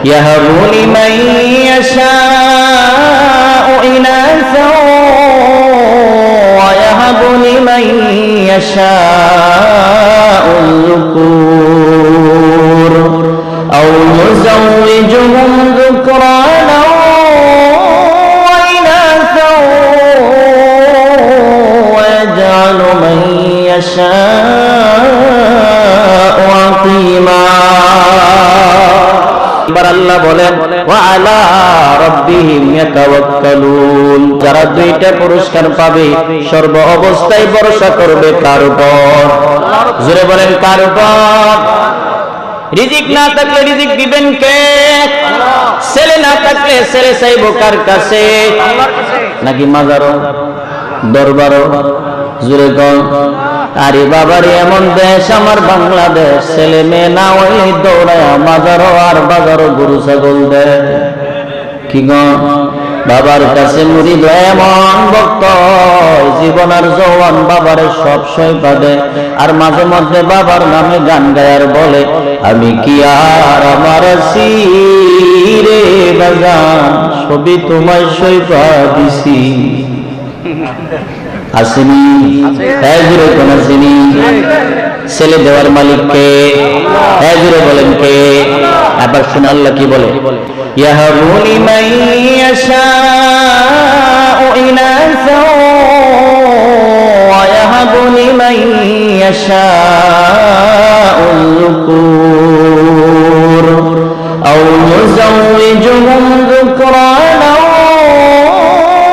ইয়াহাবু লিমান ইয়াশাউ ইনাসা ওয়া ইয়াহাবু লিমান ইয়াশাউ যুকুর আও ইউযাওিজুহুম যুকরানা ওয়া ইনাসা ওয়া ইয়াজআলু মান ইয়াশাউ আকিমা। এবার আল্লাহ বলেন ওয়া আলা রাব্বিহিম ইয়াতাওয়াক্কালুন, যারা দুইটা পুরস্কার পাবে সর্ব অবস্থায় ভরসা করবে কার উপর? জোরে বলেন কার উপর? রিজিক না থাকলে রিজিক দিবেন কে? ছেলে না থাকলে ছেলে চাইবো কার কাছে? আল্লাহর কাছে। নাকি মাজারও দরবারও? জোরে কোন? আরে বাবারে এমন দেশ আমার বাংলাদেশ, ছেলে মেয়ে না হইলে দৌড়ায় মাজারও আর বাজারও গরু ছাগল দেয়। কি গো বাবার কাছে মুরিদ এমন ভক্ত জীবন আর যৌবন বাবারে সব সই বাদে, আর মাঝে মধ্যে বাবার নামে গান গায় আর বলে আমি কি আর আমার আছি রে বাজান, সবই তোমায় সইবা দিছি। আসেনি? জুড়ে কোন আসেনি? ছেলে দেওয়ার মালিক কে? জুড়ে বলেন কে? আবার শুনে আল্লাহ কি বলে ইয়াহাবু লিমান ইয়াশাউ ইনাসা ওয়া ইয়াহাবু লিমান ইয়াশাউ যুকুর আও ইউযাওিজুহুম যুকরানা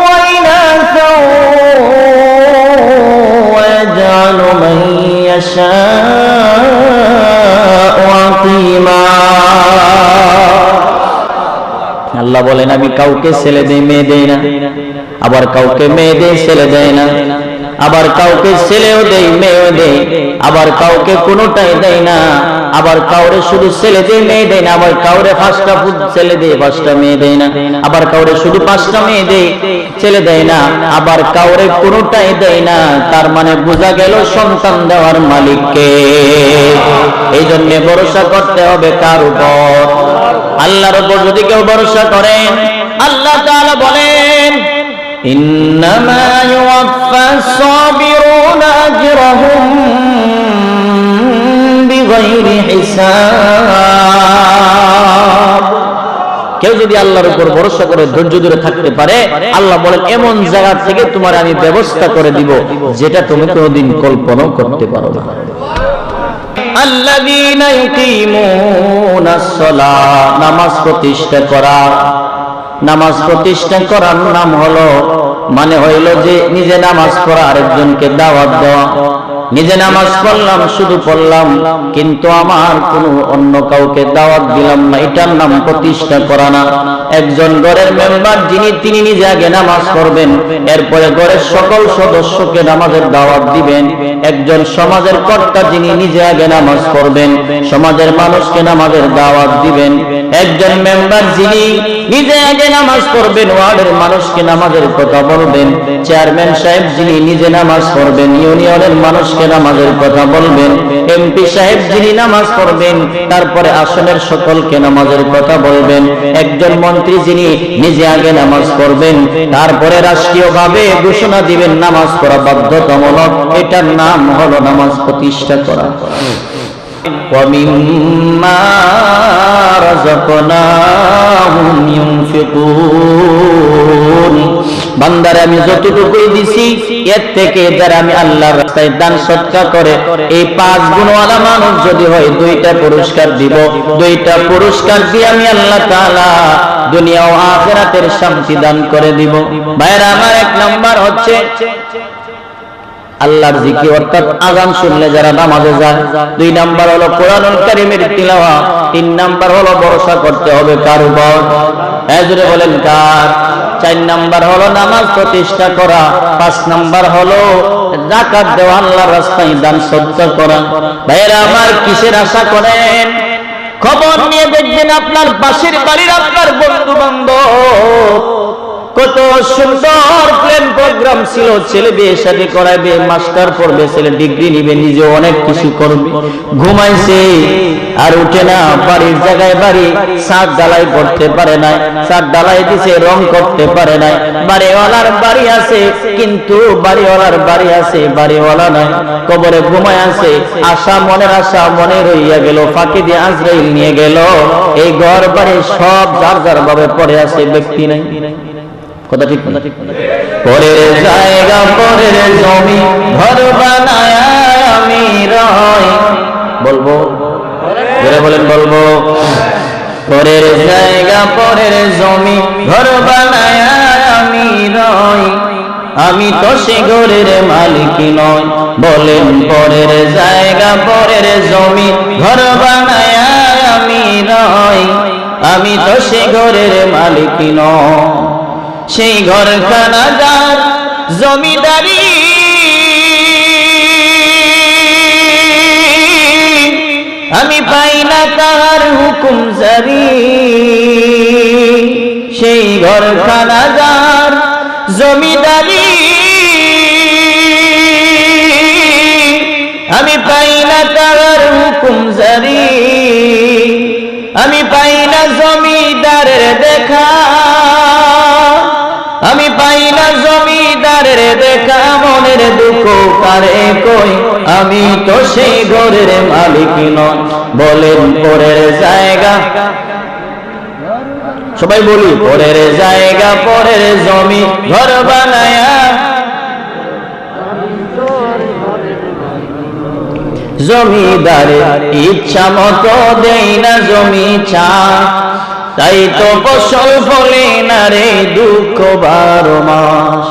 ওয়া ইনাসা ওয়া ইয়াজআলু মান ইয়াশাউ আকিমা। আল্লাহ বলেন আমি কাউকে ছেলে দেই মেয়ে দেই না, আবার কাউকে মেয়ে দেই ছেলে দেয় না, আবার কাউকে ছেলেও দেই মেয়েও দেই, আবার কাউকে কোনোটাই দেয় না, আবার কাউরে শুধু ছেলে দেই মেয়ে দেয় না, আবার কাউরে 5টা ছেলে দেই 5টা মেয়ে দেয় না, আবার কাউরে শুধু 5টা মেয়ে দেই ছেলে দেয় না, আবার কাউরে কোনোটাই দেয় না। তার মানে বোঝা গেল সন্তান দেওয়ার মালিক কে? এই জন্য ভরসা করতে হবে কার উপর? আল্লাহর উপর। যদি কেউ ভরসা করেন আল্লাহ তাআলা বলেন ইন্নামা ইউওয়াফাস সাবিরুনা আজরাহুম বিগাইরি হিসাব। কেউ যদি আল্লাহর উপর ভরসা করে ধৈর্য ধরে থাকতে পারে, আল্লাহ বলেন এমন জায়গা থেকে তোমার আমি ব্যবস্থা করে দিব যেটা তুমি কোনোদিন কল্পনাও করতে পারো না। আল্লাযীনা ইউকিমুনাস সালাহ, নামাজ প্রতিষ্ঠা করা। নামাজ প্রতিষ্ঠা করার নাম হলো মানে হইল যে নিজে নামাজ পড়া আরেকজনকে দাওয়াত দেওয়া। নিজে নামাজ পড়লাম, শুধু পড়লাম, কিন্তু আমার কোনো অন্য কাউকে দাওয়াত দিলাম না, এটার নাম প্রতিষ্ঠা করা না। একজন ঘরের মেম্বার যিনি তিনি নিজে আগে নামাজ পড়বেন, এরপরে ঘরের সকল সদস্যকে নামাজের দাওয়াত দিবেন। একজন সমাজের কর্তা যিনি নিজে আগে নামাজ পড়বেন, সমাজের মানুষকে নামাজের দাওয়াত দিবেন। একজন মেম্বার যিনি নিজে আগে নামাজ পড়বেন, ওয়ার্ডের মানুষকে নামাজের কথা বলবেন। চেয়ারম্যান সাহেব যিনি নিজে নামাজ পড়বেন, ইউনিয়নের মানুষকে নামাজের কথা বলবেন। এমপি সাহেব যিনি নামাজ পড়বেন, তারপরে আসনের সকলকে নামাজের কথা বলবেন। একজন মন্ত্রী যিনি নিজে আগে নামাজ পড়বেন, তারপরে রাষ্ট্রীয়ভাবে ঘোষণা দিবেন নামাজ পড়া বাধ্যতামূলক। এটার নাম হলো নামাজ প্রতিষ্ঠা করা। وَمِمَّا رَزَقْنَاهُمْ يُنْفِقُونَ। বান্দারে আমি যতটুকুই দিছি এর থেকে যারা আমি আল্লাহর রাস্তায় দান সদকা করে, এই 5 গুণওয়ালা মানুষ যদি হয় 2টা পুরস্কার দিব। 2টা পুরস্কার দিয়ে আমি আল্লাহ তাআলা দুনিয়া ও আখিরাতের শান্তি দান করে দিব। ভাইরা আমার, 1 নাম্বার হচ্ছে আল্লাহর জিকির, অর্থাৎ আযান শুনলে যারা নামাজে যায়। 2 নাম্বার হলো কোরআনুল কারীমের তিলাওয়াত। 3 নাম্বার হলো ভরসা করতে হবে কার উপর? জোরে বলেন কার? 4 নাম্বার হলো নামাজ প্রতিষ্ঠা করা। 5 নাম্বার হলো যাকাত দেওয়া, আল্লাহর রাস্তায় দান সদকা করা। ভাইরা আমার, কিসের আশা করেন? খবর নিয়ে দেখবেন আপনার পাশের বাড়ির আপনার বন্ধু বান্ধব কত সুন্দর প্ল্যান প্রোগ্রাম ছিল, ছেলে বিয়ে শাদী করাবে, মাস্টার পড়বে, ছেলে ডিগ্রি নিবে, নিজে অনেক কিছু করবে, ঘুমাইছে আর উঠে না। বাড়ির জায়গায় বাড়ি, ছাদ ঢালাই করতে পারে না, ছাদ ঢালাই দিছে, রং করতে পারে না। বাড়িওয়ালার বাড়ি আছে কিন্তু বাড়িওয়ালার বাড়ি আছে, বাড়িওয়ালা নাই, কবরে ঘুমায় আছে। আশা মনের আশা মনে রইয়া গেল, ফাঁকি দিয়ে আজরাইল নিয়ে গেল। এই ঘর বাড়ি সব যার যার ভাবে পড়ে আছে, ব্যক্তি নাই। কথা ঠিক না? পরের জায়গা পরের জমি ঘর বানায় আমি রই, বলবো জোরে বলেন, বলবো। পরের জায়গা পরের জমি ঘর বানায় আমি রই, আমি তো সে ঘরের মালিক নই। বলেন পরের জায়গা পরের জমি ঘর বানায় আমি রই, আমি তো সে ঘরের মালিক নই। সেই ঘরখানা যার জমিদারি, আমি পাই না তাহার হুকুম জারি। সেই ঘরখানা যার জমিদারি, আমি পাই না তাহার হুকুম জারি। আমি পাই না জমিদারের দেখা, আমি পাই না জমিদারের দেখা। মনের দুঃখ কারে কই, আমি তো সেই ঘরের মালিক নই। বলেন পরের জায়গা, সবাই বলি পরের জায়গা পরের জমি ঘর বানায়া, জমিদারের ইচ্ছা মতো দেই না জমি চা, তাই তো ফসল ফলে না রে দুঃখ 12 মাস।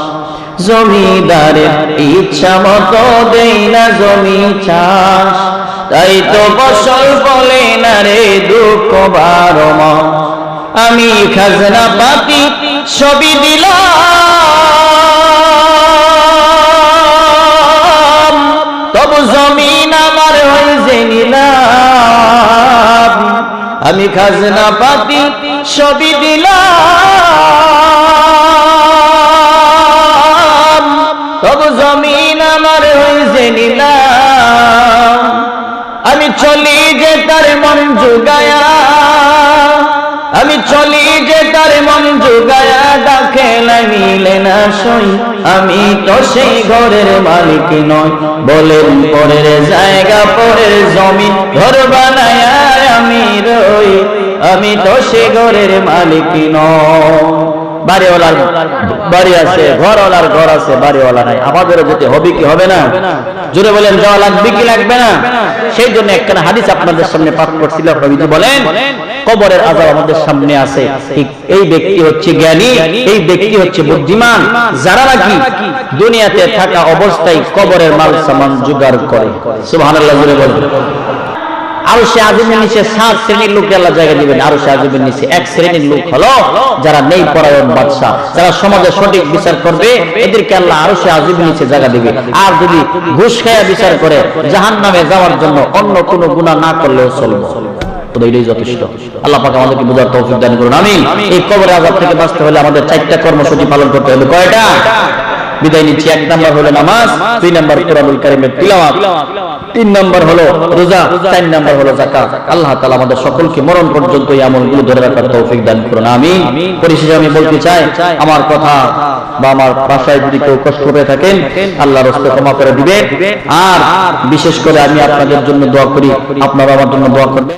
জমিদারের ইচ্ছা মতো দেই না জমি চাষ, তাই তো ফসল ফলে না রে দুঃখ 12 মাস। আমি খাজনা পাতি সবই দিলাম, তবু জমিন আমার হয়েছে নিলাম। আমি খাজনা পাতি সবই দিলাম, তবু জমিন আমার হয়েছে নিলাম। আমি চলি যে তার মন জুগায়া, আমি চলি যে তার মন জুগায়া, ডাকে মিলে না সই, আমি তো সেই ঘরের মালিক নই। বলেন পরের জায়গা পরের জমিন ঘর বানায় আমি রই, আমি তো সে ঘরের মালিক নই। বাড়িওয়ালার বাড়ি আছে, ঘরওয়ালার ঘর আছে, বাড়িওয়ালা নাই। আমাদেরও যেতে হবে কি হবে না? জোরে বলেন, যাওয়া লাগবে কি লাগবে না? সেই জন্য একখানা হাদিস আপনাদের সামনে পাঠ করছিলাম। নবীজি বলেন কবরের আযাব আমাদের সামনে আছে। এই ব্যক্তি হচ্ছে জ্ঞানী, এই ব্যক্তি হচ্ছে বুদ্ধিমান, যারা নাকি দুনিয়াতে থাকা অবস্থায় কবরের মাল সামান জোগাড় করে। সুবহানাল্লাহ, জোরে বলেন। আরশে আজিমের নিচে 7 শ্রেণীর লোককে আল্লাহ জায়গা দিবেন। আরশে আজিমের নিচে এক শ্রেণীর লোক হলো যারা নেই পরায়ণ বাদশা, যারা সমাজে সঠিক বিচার করবে, এদেরকে আল্লাহ আরশে আজিমের নিচে জায়গা দিবে। আর যদি ঘুষ খায়া বিচার করে, জাহান্নামে যাওয়ার জন্য অন্য কোনো গুনাহ না করলেও চলবে। এটাই যথেষ্ট। আল্লাহ পাক আমাদেরকে বুঝার তৌফিক দান করুন, আমিন। এই কবরের আযাব থেকে বাঁচতে হলে আমাদের 4টা কর্মসূচি পালন করতে হবে। কয়টা? বিদায় নিচ্ছি। 1 নাম্বার হলো নামাজ, 2 নাম্বার কোরআনুল কারীমের তিলাওয়াত, 3 নাম্বার হলো রোজা, 4 নাম্বার হলো যাকাত। আল্লাহ তাআলা আমাদের সকলকে মরণ পর্যন্ত এই আমলগুলো ধরে রাখার তৌফিক দান করুন, আমিন। পরিশেষে আমি বলতে চাই, আমার কথা বা আমার ভাষায় যদি কেউ কষ্ট পেয়ে থাকেন, আল্লাহর রাস্তে ক্ষমা করে দিবেন। আর বিশেষ করে আমি আপনাদের জন্য দোয়া করি, আপনারা আমার জন্য দোয়া করবেন।